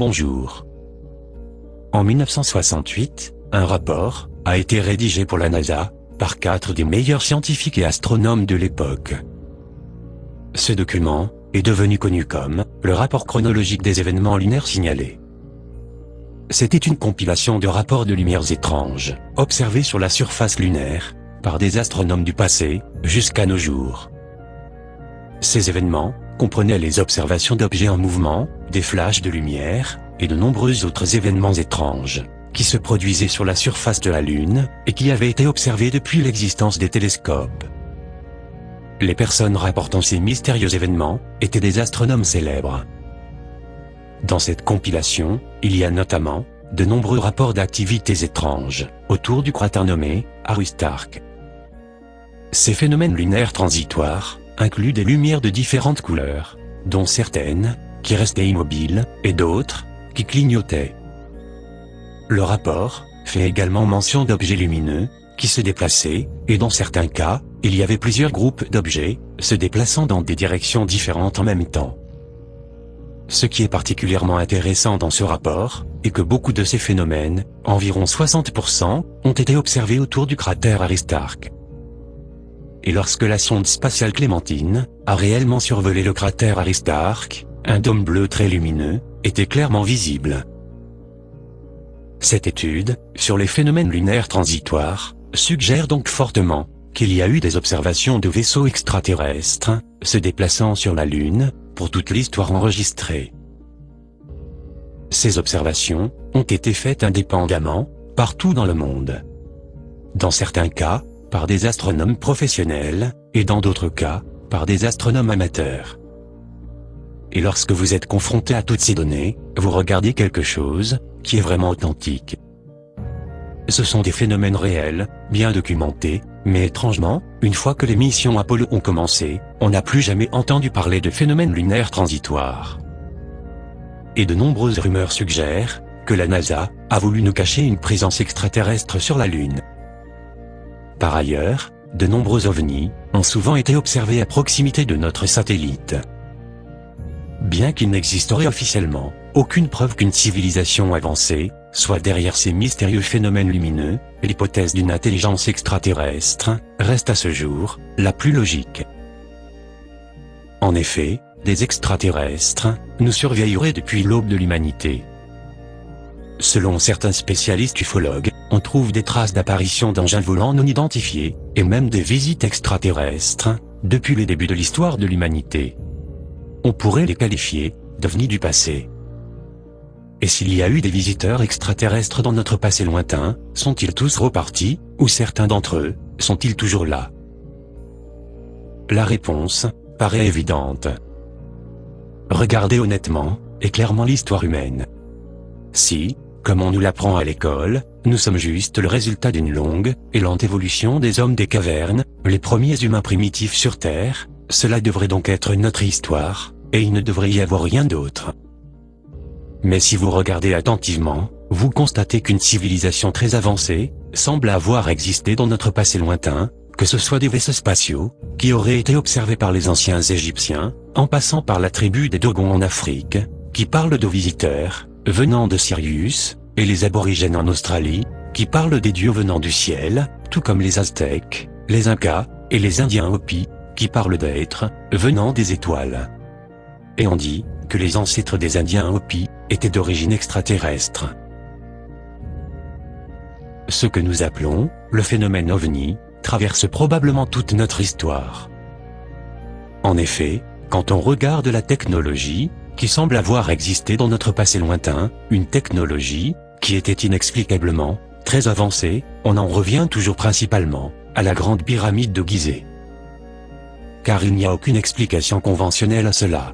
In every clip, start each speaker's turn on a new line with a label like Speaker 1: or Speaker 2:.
Speaker 1: Bonjour. En 1968, un rapport a été rédigé pour la NASA par 4 des meilleurs scientifiques et astronomes de l'époque. Ce document est devenu connu comme le rapport chronologique des événements lunaires signalés. C'était une compilation de rapports de lumières étranges, observés sur la surface lunaire, par des astronomes du passé, jusqu'à nos jours. Ces événements comprenaient les observations d'objets en mouvement, des flashs de lumière, et de nombreux autres événements étranges, qui se produisaient sur la surface de la Lune, et qui avaient été observés depuis l'existence des télescopes. Les personnes rapportant ces mystérieux événements étaient des astronomes célèbres. Dans cette compilation, il y a notamment de nombreux rapports d'activités étranges autour du cratère nommé Aristarque. Ces phénomènes lunaires transitoires incluent des lumières de différentes couleurs, dont certaines qui restaient immobiles et d'autres qui clignotaient. Le rapport fait également mention d'objets lumineux qui se déplaçaient, et dans certains cas, il y avait plusieurs groupes d'objets se déplaçant dans des directions différentes en même temps. Ce qui est particulièrement intéressant dans ce rapport est que beaucoup de ces phénomènes, environ 60%, ont été observés autour du cratère Aristarque. Et lorsque la sonde spatiale Clémentine a réellement survolé le cratère Aristarque, un dôme bleu très lumineux était clairement visible. Cette étude sur les phénomènes lunaires transitoires suggère donc fortement qu'il y a eu des observations de vaisseaux extraterrestres se déplaçant sur la Lune pour toute l'histoire enregistrée. Ces observations ont été faites indépendamment, partout dans le monde. Dans certains cas, par des astronomes professionnels, et dans d'autres cas, par des astronomes amateurs. Et lorsque vous êtes confronté à toutes ces données, vous regardez quelque chose qui est vraiment authentique. Ce sont des phénomènes réels, bien documentés, mais étrangement, une fois que les missions Apollo ont commencé, on n'a plus jamais entendu parler de phénomènes lunaires transitoires. Et de nombreuses rumeurs suggèrent que la NASA a voulu nous cacher une présence extraterrestre sur la Lune. Par ailleurs, de nombreux ovnis ont souvent été observés à proximité de notre satellite. Bien qu'il n'existerait officiellement aucune preuve qu'une civilisation avancée soit derrière ces mystérieux phénomènes lumineux, l'hypothèse d'une intelligence extraterrestre reste à ce jour la plus logique. En effet, des extraterrestres nous surveilleraient depuis l'aube de l'humanité. Selon certains spécialistes ufologues, on trouve des traces d'apparitions d'engins volants non identifiés, et même des visites extraterrestres, depuis les débuts de l'histoire de l'humanité. On pourrait les qualifier d'ovnis du passé. Et s'il y a eu des visiteurs extraterrestres dans notre passé lointain, sont-ils tous repartis, ou certains d'entre eux, sont-ils toujours là? La réponse paraît évidente. Regardez honnêtement et clairement l'histoire humaine. Si, comme on nous l'apprend à l'école, nous sommes juste le résultat d'une longue et lente évolution des hommes des cavernes, les premiers humains primitifs sur Terre, cela devrait donc être notre histoire, et il ne devrait y avoir rien d'autre. Mais si vous regardez attentivement, vous constatez qu'une civilisation très avancée semble avoir existé dans notre passé lointain, que ce soit des vaisseaux spatiaux, qui auraient été observés par les anciens Égyptiens, en passant par la tribu des Dogons en Afrique, qui parlent de visiteurs venant de Sirius, et les aborigènes en Australie, qui parlent des dieux venant du ciel, tout comme les Aztèques, les Incas, et les Indiens Hopis, qui parlent d'êtres venant des étoiles. Et on dit que les ancêtres des Indiens Hopis étaient d'origine extraterrestre. Ce que nous appelons le phénomène OVNI traverse probablement toute notre histoire. En effet, quand on regarde la technologie qui semble avoir existé dans notre passé lointain, une technologie qui était inexplicablement très avancée, on en revient toujours principalement à la grande pyramide de Gizeh. Car il n'y a aucune explication conventionnelle à cela.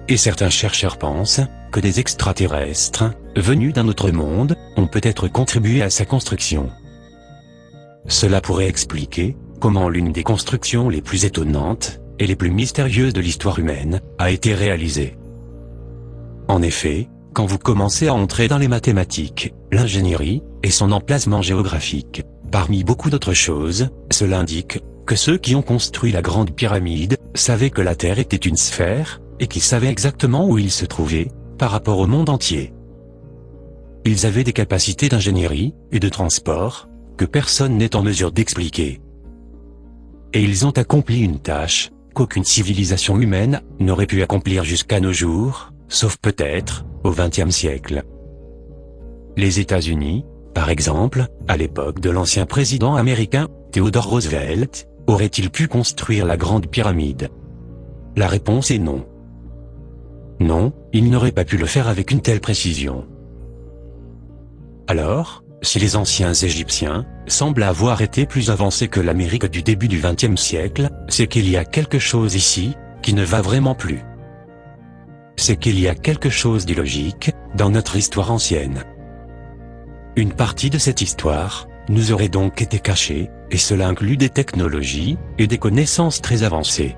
Speaker 1: Et certains chercheurs pensent que des extraterrestres, venus d'un autre monde, ont peut-être contribué à sa construction. Cela pourrait expliquer comment l'une des constructions les plus étonnantes et les plus mystérieuses de l'histoire humaine a été réalisée. En effet, quand vous commencez à entrer dans les mathématiques, l'ingénierie et son emplacement géographique, parmi beaucoup d'autres choses, cela indique que ceux qui ont construit la grande pyramide savaient que la Terre était une sphère, et qu'ils savaient exactement où ils se trouvaient, par rapport au monde entier. Ils avaient des capacités d'ingénierie et de transport que personne n'est en mesure d'expliquer. Et ils ont accompli une tâche qu'aucune civilisation humaine n'aurait pu accomplir jusqu'à nos jours, sauf peut-être au XXe siècle. Les États-Unis, par exemple, à l'époque de l'ancien président américain, Theodore Roosevelt, auraient-ils pu construire la Grande Pyramide? La réponse est non. Non, ils n'auraient pas pu le faire avec une telle précision. Alors, si les anciens Égyptiens semblent avoir été plus avancés que l'Amérique du début du XXe siècle, c'est qu'il y a quelque chose ici qui ne va vraiment plus. C'est qu'il y a quelque chose d'illogique dans notre histoire ancienne. Une partie de cette histoire nous aurait donc été cachée, et cela inclut des technologies et des connaissances très avancées.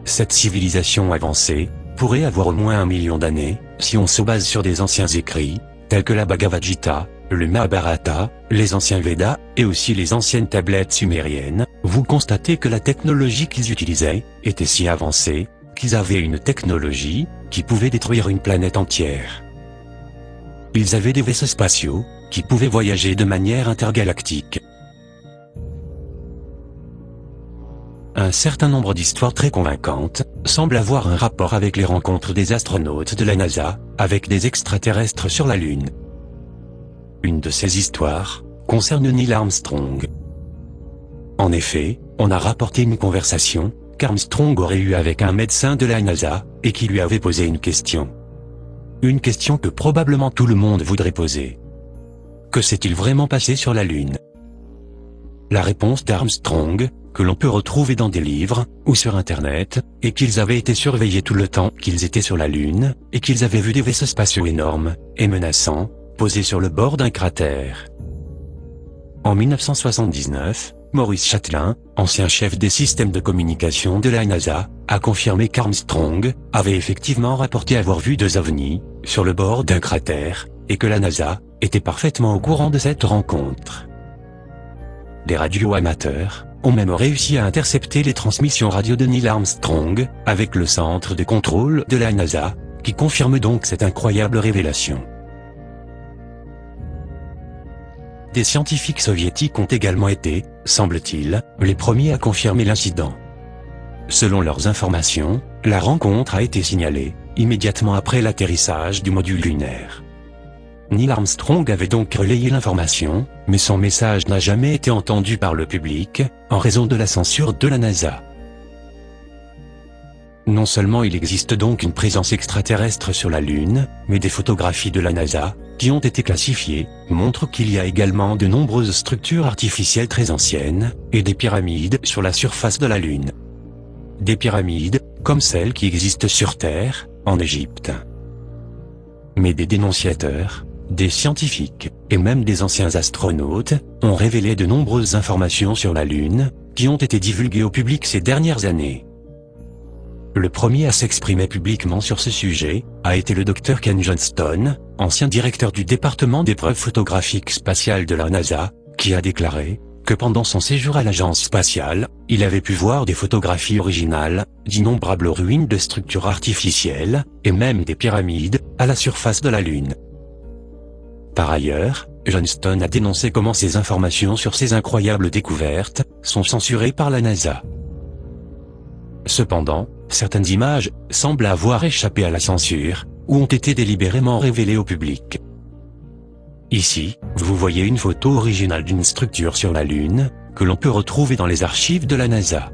Speaker 1: Cette civilisation avancée pourrait avoir au moins 1 million d'années, si on se base sur des anciens écrits, tels que la Bhagavad Gita, le Mahabharata, les anciens Védas, et aussi les anciennes tablettes sumériennes. Vous constatez que la technologie qu'ils utilisaient était si avancée, qu'ils avaient une technologie qui pouvait détruire une planète entière. Ils avaient des vaisseaux spatiaux qui pouvaient voyager de manière intergalactique. Un certain nombre d'histoires très convaincantes semblent avoir un rapport avec les rencontres des astronautes de la NASA avec des extraterrestres sur la Lune. Une de ces histoires concerne Neil Armstrong. En effet, on a rapporté une conversation qu'Armstrong aurait eue avec un médecin de la NASA et qui lui avait posé une question. Une question que probablement tout le monde voudrait poser. Que s'est-il vraiment passé sur la Lune? La réponse d'Armstrong, que l'on peut retrouver dans des livres ou sur Internet, est qu'ils avaient été surveillés tout le temps qu'ils étaient sur la Lune, et qu'ils avaient vu des vaisseaux spatiaux énormes et menaçants posés sur le bord d'un cratère. En 1979, Maurice Chatelain, ancien chef des systèmes de communication de la NASA, a confirmé qu'Armstrong avait effectivement rapporté avoir vu 2 ovnis sur le bord d'un cratère, et que la NASA était parfaitement au courant de cette rencontre. Des radioamateurs ont même réussi à intercepter les transmissions radio de Neil Armstrong avec le centre de contrôle de la NASA, qui confirme donc cette incroyable révélation. Des scientifiques soviétiques ont également été, semble-t-il, les premiers à confirmer l'incident. Selon leurs informations, la rencontre a été signalée immédiatement après l'atterrissage du module lunaire. Neil Armstrong avait donc relayé l'information, mais son message n'a jamais été entendu par le public, en raison de la censure de la NASA. Non seulement il existe donc une présence extraterrestre sur la Lune, mais des photographies de la NASA, qui ont été classifiées, montrent qu'il y a également de nombreuses structures artificielles très anciennes, et des pyramides sur la surface de la Lune. Des pyramides, comme celles qui existent sur Terre, en Égypte. Mais des dénonciateurs, des scientifiques, et même des anciens astronautes, ont révélé de nombreuses informations sur la Lune, qui ont été divulguées au public ces dernières années. Le premier à s'exprimer publiquement sur ce sujet a été le Dr Ken Johnston, ancien directeur du département d'épreuves photographiques spatiales de la NASA, qui a déclaré que pendant son séjour à l'agence spatiale, il avait pu voir des photographies originales d'innombrables ruines de structures artificielles, et même des pyramides, à la surface de la Lune. Par ailleurs, Johnston a dénoncé comment ces informations sur ces incroyables découvertes sont censurées par la NASA. Cependant, certaines images semblent avoir échappé à la censure, ou ont été délibérément révélées au public. Ici, vous voyez une photo originale d'une structure sur la Lune, que l'on peut retrouver dans les archives de la NASA.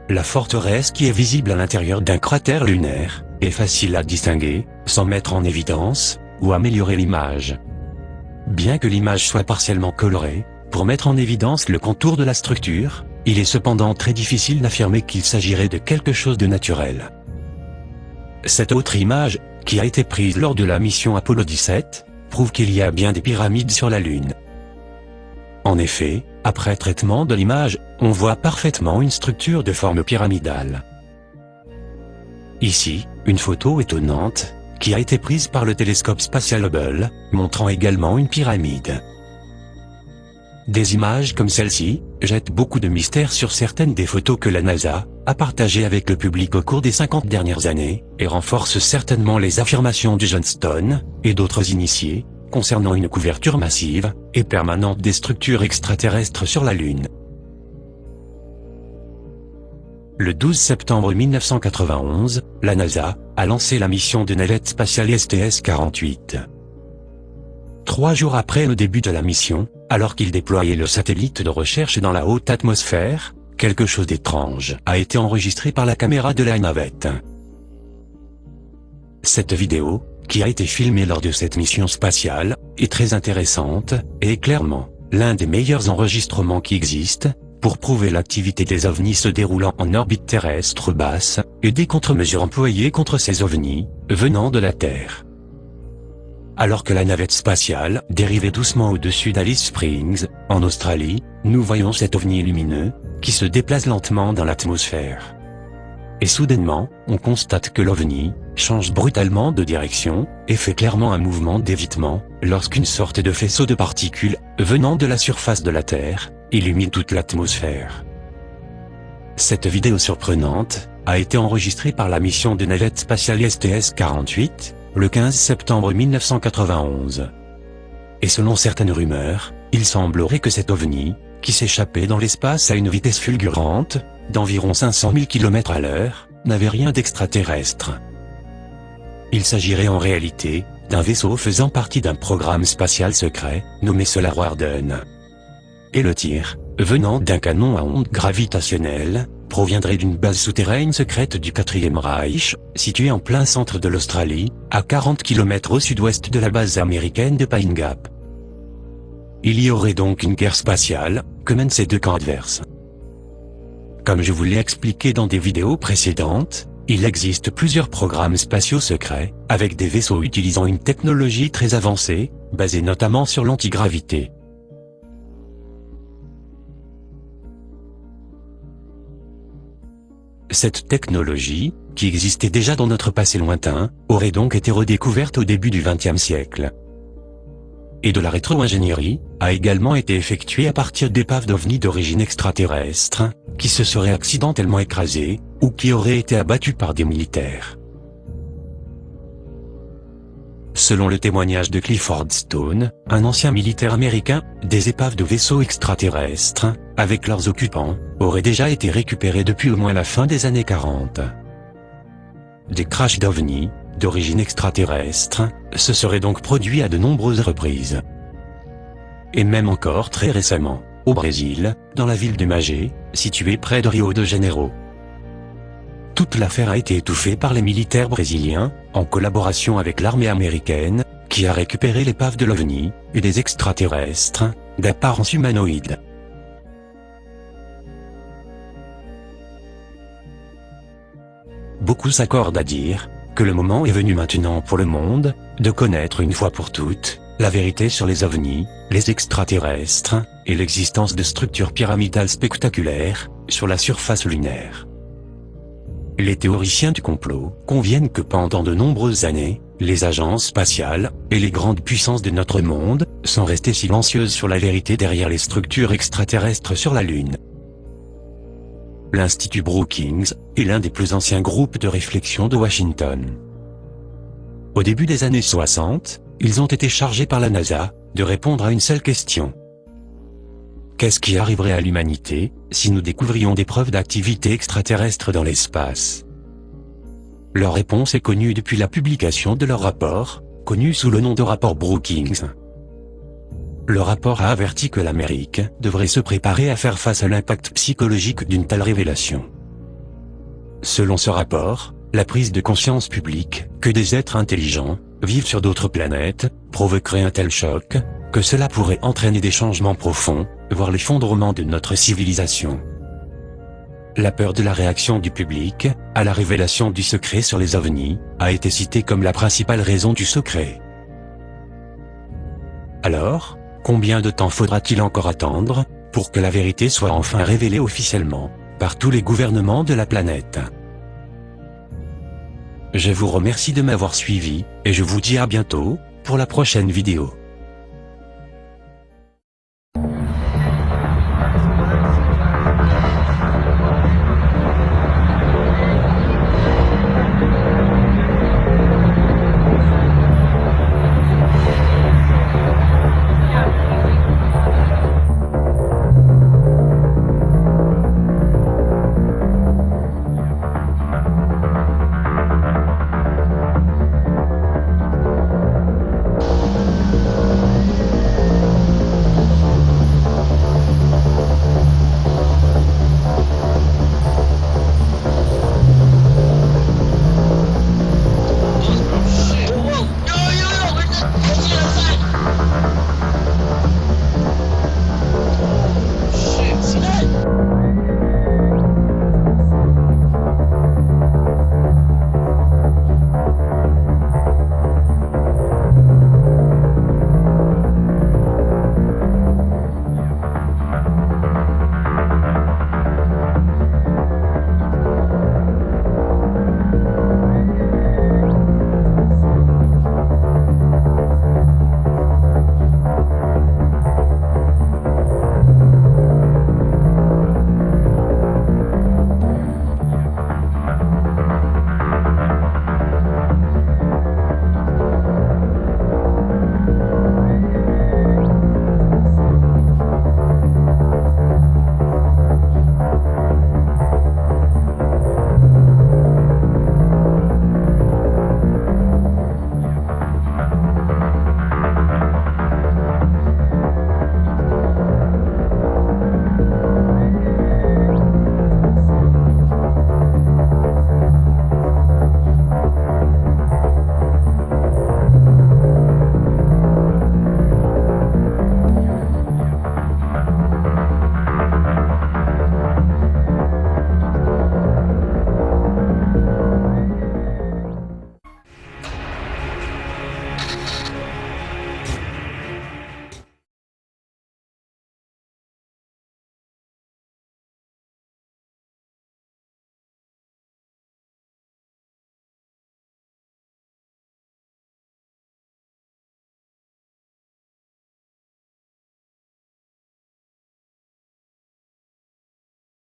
Speaker 1: La forteresse qui est visible à l'intérieur d'un cratère lunaire est facile à distinguer, sans mettre en évidence ou améliorer l'image. Bien que l'image soit partiellement colorée, pour mettre en évidence le contour de la structure, il est cependant très difficile d'affirmer qu'il s'agirait de quelque chose de naturel. Cette autre image, qui a été prise lors de la mission Apollo 17, prouve qu'il y a bien des pyramides sur la Lune. En effet, après traitement de l'image, on voit parfaitement une structure de forme pyramidale. Ici, une photo étonnante, qui a été prise par le télescope spatial Hubble, montrant également une pyramide. Des images comme celle-ci jettent beaucoup de mystère sur certaines des photos que la NASA a partagé avec le public au cours des 50 dernières années, et renforce certainement les affirmations de Johnston, et d'autres initiés, concernant une couverture massive, et permanente des structures extraterrestres sur la Lune. Le 12 septembre 1991, la NASA a lancé la mission de navette spatiale STS-48. 3 jours après le début de la mission, alors qu'il déployait le satellite de recherche dans la haute atmosphère, quelque chose d'étrange a été enregistré par la caméra de la navette. Cette vidéo, qui a été filmée lors de cette mission spatiale, est très intéressante, et est clairement l'un des meilleurs enregistrements qui existent, pour prouver l'activité des ovnis se déroulant en orbite terrestre basse, et des contre-mesures employées contre ces ovnis, venant de la Terre. Alors que la navette spatiale dérivait doucement au-dessus d'Alice Springs, en Australie, nous voyons cet ovni lumineux, qui se déplace lentement dans l'atmosphère. Et soudainement, on constate que l'ovni change brutalement de direction, et fait clairement un mouvement d'évitement, lorsqu'une sorte de faisceau de particules, venant de la surface de la Terre, illumine toute l'atmosphère. Cette vidéo surprenante a été enregistrée par la mission de navette spatiale STS-48, le 15 septembre 1991. Et selon certaines rumeurs, il semblerait que cet ovni, qui s'échappait dans l'espace à une vitesse fulgurante, d'environ 500 000 km à l'heure, n'avait rien d'extraterrestre. Il s'agirait en réalité d'un vaisseau faisant partie d'un programme spatial secret, nommé Solar Warden. Et le tir, venant d'un canon à ondes gravitationnelles, proviendrait d'une base souterraine secrète du 4e Reich, située en plein centre de l'Australie, à 40 km au sud-ouest de la base américaine de Pine Gap. Il y aurait donc une guerre spatiale, que mènent ces deux camps adverses. Comme je vous l'ai expliqué dans des vidéos précédentes, il existe plusieurs programmes spatiaux secrets, avec des vaisseaux utilisant une technologie très avancée, basée notamment sur l'antigravité. Cette technologie, qui existait déjà dans notre passé lointain, aurait donc été redécouverte au début du XXe siècle. Et de la rétro-ingénierie a également été effectuée à partir d'épaves d'ovnis d'origine extraterrestre, qui se seraient accidentellement écrasées, ou qui auraient été abattues par des militaires. Selon le témoignage de Clifford Stone, un ancien militaire américain, des épaves de vaisseaux extraterrestres, avec leurs occupants, auraient déjà été récupérées depuis au moins la fin des années 40. Des crashs d'ovnis, d'origine extraterrestre, se seraient donc produits à de nombreuses reprises. Et même encore très récemment, au Brésil, dans la ville de Magé, située près de Rio de Janeiro. Toute l'affaire a été étouffée par les militaires brésiliens, en collaboration avec l'armée américaine, qui a récupéré l'épave de l'OVNI, et des extraterrestres, d'apparence humanoïde. Beaucoup s'accordent à dire que le moment est venu maintenant pour le monde, de connaître une fois pour toutes, la vérité sur les ovnis, les extraterrestres, et l'existence de structures pyramidales spectaculaires, sur la surface lunaire. Les théoriciens du complot conviennent que pendant de nombreuses années, les agences spatiales, et les grandes puissances de notre monde, sont restées silencieuses sur la vérité derrière les structures extraterrestres sur la Lune. L'Institut Brookings est l'un des plus anciens groupes de réflexion de Washington. Au début des années 60, ils ont été chargés par la NASA de répondre à une seule question. Qu'est-ce qui arriverait à l'humanité si nous découvrions des preuves d'activité extraterrestre dans l'espace? Leur réponse est connue depuis la publication de leur rapport, connu sous le nom de rapport Brookings. Le rapport a averti que l'Amérique devrait se préparer à faire face à l'impact psychologique d'une telle révélation. Selon ce rapport, la prise de conscience publique que des êtres intelligents vivent sur d'autres planètes provoquerait un tel choc que cela pourrait entraîner des changements profonds, voire l'effondrement de notre civilisation. La peur de la réaction du public à la révélation du secret sur les ovnis a été citée comme la principale raison du secret. Alors, combien de temps faudra-t-il encore attendre pour que la vérité soit enfin révélée officiellement par tous les gouvernements de la planète? Je vous remercie de m'avoir suivi, et je vous dis à bientôt pour la prochaine vidéo.